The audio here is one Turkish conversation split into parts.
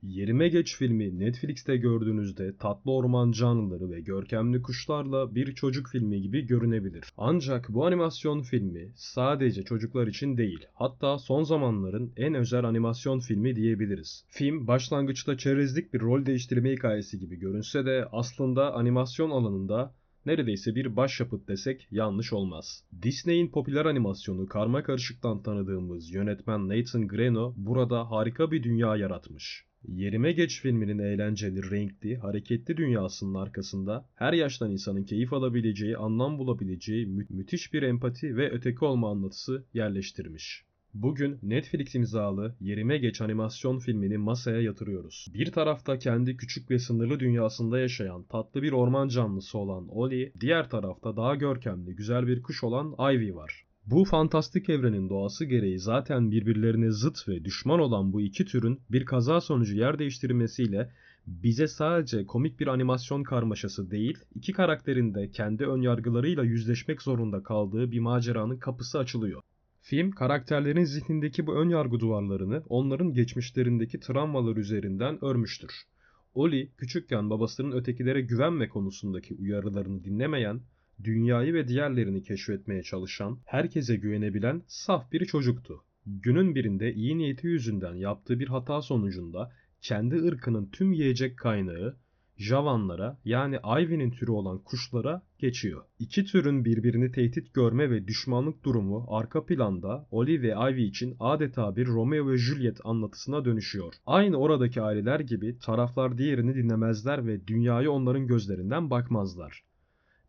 Yerime Geç filmi Netflix'te gördüğünüzde tatlı orman canlıları ve görkemli kuşlarla bir çocuk filmi gibi görünebilir. Ancak bu animasyon filmi sadece çocuklar için değil, hatta son zamanların en özel animasyon filmi diyebiliriz. Film başlangıçta çerezlik bir rol değiştirme hikayesi gibi görünse de aslında animasyon alanında neredeyse bir başyapıt desek yanlış olmaz. Disney'in popüler animasyonu karmakarışıktan tanıdığımız yönetmen Nathan Greno burada harika bir dünya yaratmış. Yerime Geç filminin eğlenceli, renkli, hareketli dünyasının arkasında her yaştan insanın keyif alabileceği, anlam bulabileceği müthiş bir empati ve öteki olma anlatısı yerleştirmiş. Bugün Netflix imzalı Yerime Geç animasyon filmini masaya yatırıyoruz. Bir tarafta kendi küçük ve sınırlı dünyasında yaşayan tatlı bir orman canlısı olan Ollie, diğer tarafta daha görkemli, güzel bir kuş olan Ivy var. Bu fantastik evrenin doğası gereği zaten birbirlerine zıt ve düşman olan bu iki türün bir kaza sonucu yer değiştirmesiyle bize sadece komik bir animasyon karmaşası değil, iki karakterin de kendi önyargılarıyla yüzleşmek zorunda kaldığı bir maceranın kapısı açılıyor. Film, karakterlerin zihnindeki bu önyargı duvarlarını onların geçmişlerindeki travmalar üzerinden örmüştür. Ollie, küçükken babasının ötekilere güvenme konusundaki uyarılarını dinlemeyen, dünyayı ve diğerlerini keşfetmeye çalışan, herkese güvenebilen saf bir çocuktu. Günün birinde iyi niyeti yüzünden yaptığı bir hata sonucunda kendi ırkının tüm yiyecek kaynağı Javanlara yani Ivy'nin türü olan kuşlara geçiyor. İki türün birbirini tehdit görme ve düşmanlık durumu arka planda Ollie ve Ivy için adeta bir Romeo ve Juliet anlatısına dönüşüyor. Aynı oradaki aileler gibi taraflar diğerini dinlemezler ve dünyayı onların gözlerinden bakmazlar.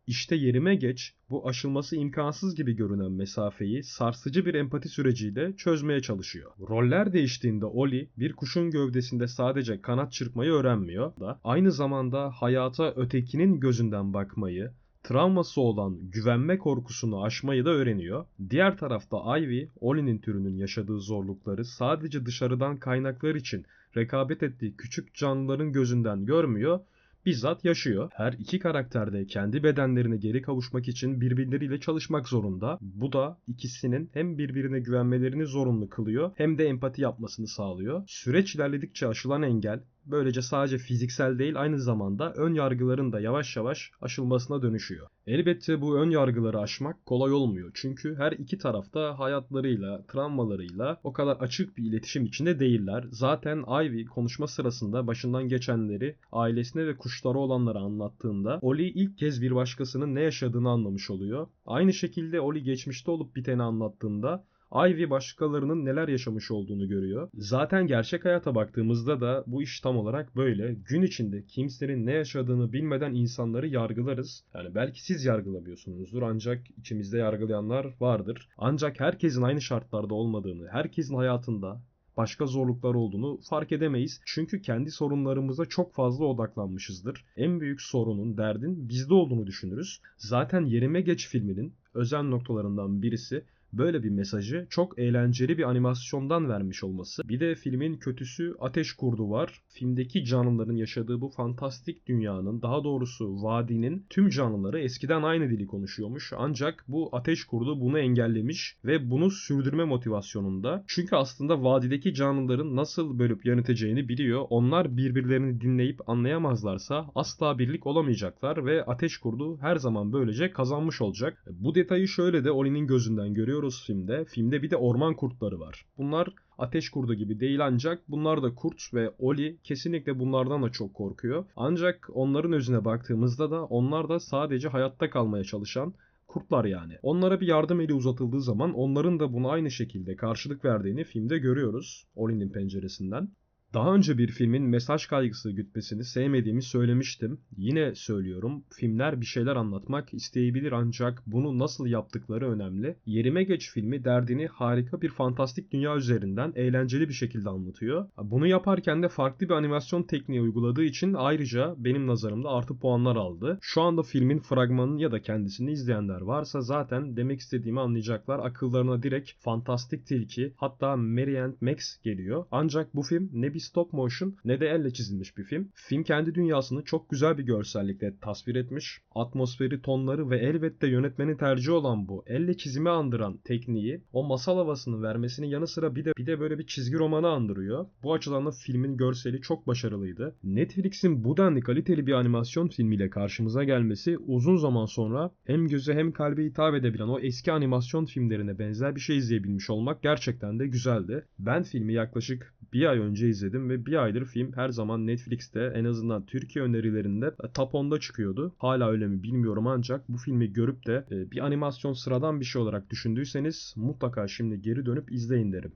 İşte Yerime Geç, bu aşılması imkansız gibi görünen mesafeyi sarsıcı bir empati süreciyle çözmeye çalışıyor. Roller değiştiğinde Ollie, bir kuşun gövdesinde sadece kanat çırpmayı öğrenmiyor da aynı zamanda hayata ötekinin gözünden bakmayı, travması olan güvenme korkusunu aşmayı da öğreniyor. Diğer tarafta Ivy, Ollie'nin türünün yaşadığı zorlukları sadece dışarıdan kaynaklar için rekabet ettiği küçük canlıların gözünden görmüyor, bizzat yaşıyor. Her iki karakter de kendi bedenlerine geri kavuşmak için birbirleriyle çalışmak zorunda. Bu da ikisinin hem birbirine güvenmelerini zorunlu kılıyor hem de empati yapmasını sağlıyor. Süreç ilerledikçe aşılan engel böylece sadece fiziksel değil aynı zamanda ön yargıların da yavaş yavaş aşılmasına dönüşüyor. Elbette bu ön yargıları aşmak kolay olmuyor. Çünkü her iki tarafta hayatlarıyla, travmalarıyla o kadar açık bir iletişim içinde değiller. Zaten Ivy konuşma sırasında başından geçenleri ailesine ve kuşlara olanları anlattığında Ollie ilk kez bir başkasının ne yaşadığını anlamış oluyor. Aynı şekilde Ollie geçmişte olup biteni anlattığında Ivy başkalarının neler yaşamış olduğunu görüyor. Zaten gerçek hayata baktığımızda da bu iş tam olarak böyle. Gün içinde kimsenin ne yaşadığını bilmeden insanları yargılarız. Yani belki siz yargılamıyorsunuzdur ancak içimizde yargılayanlar vardır. Ancak herkesin aynı şartlarda olmadığını, herkesin hayatında başka zorluklar olduğunu fark edemeyiz. Çünkü kendi sorunlarımıza çok fazla odaklanmışızdır. En büyük sorunun, derdin bizde olduğunu düşünürüz. Zaten Yerime Geç filminin özel noktalarından birisi böyle bir mesajı çok eğlenceli bir animasyondan vermiş olması. Bir de filmin kötüsü Ateş Kurdu var. Filmdeki canlıların yaşadığı bu fantastik dünyanın, daha doğrusu vadinin tüm canlıları eskiden aynı dili konuşuyormuş. Ancak bu Ateş Kurdu bunu engellemiş ve bunu sürdürme motivasyonunda. Çünkü aslında vadideki canlıların nasıl bölüp yöneteceğini biliyor. Onlar birbirlerini dinleyip anlayamazlarsa asla birlik olamayacaklar ve Ateş Kurdu her zaman böylece kazanmış olacak. Bu detayı şöyle de Oli'nin gözünden görüyoruz filmde. Filmde bir de orman kurtları var. Bunlar ateş kurdu gibi değil ancak bunlar da kurt ve Oli kesinlikle bunlardan da çok korkuyor. Ancak onların özüne baktığımızda da onlar da sadece hayatta kalmaya çalışan kurtlar yani. Onlara bir yardım eli uzatıldığı zaman onların da buna aynı şekilde karşılık verdiğini filmde görüyoruz Oli'nin penceresinden. Daha önce bir filmin mesaj kaygısı gütmesini sevmediğimi söylemiştim. Yine söylüyorum. Filmler bir şeyler anlatmak isteyebilir ancak bunu nasıl yaptıkları önemli. Yerime Geç filmi derdini harika bir fantastik dünya üzerinden eğlenceli bir şekilde anlatıyor. Bunu yaparken de farklı bir animasyon tekniği uyguladığı için ayrıca benim nazarımda artı puanlar aldı. Şu anda filmin fragmanını ya da kendisini izleyenler varsa zaten demek istediğimi anlayacaklar. Akıllarına direkt Fantastik Tilki hatta Mary and Max geliyor. Ancak bu film ne bir stop motion ne de elle çizilmiş bir film. Film kendi dünyasını çok güzel bir görsellikle tasvir etmiş. Atmosferi, tonları ve elbette yönetmenin tercihi olan bu elle çizimi andıran tekniği o masal havasını vermesinin yanı sıra bir de böyle bir çizgi romanı andırıyor. Bu açıdan da filmin görseli çok başarılıydı. Netflix'in bu denli kaliteli bir animasyon filmiyle karşımıza gelmesi uzun zaman sonra hem göze hem kalbe hitap edebilen o eski animasyon filmlerine benzer bir şey izleyebilmiş olmak gerçekten de güzeldi. Ben filmi yaklaşık bir ay önce izledim ve bir aydır film her zaman Netflix'te, en azından Türkiye önerilerinde top 10'da çıkıyordu. Hala öyle mi bilmiyorum, ancak bu filmi görüp de bir animasyon sıradan bir şey olarak düşündüyseniz mutlaka şimdi geri dönüp izleyin derim.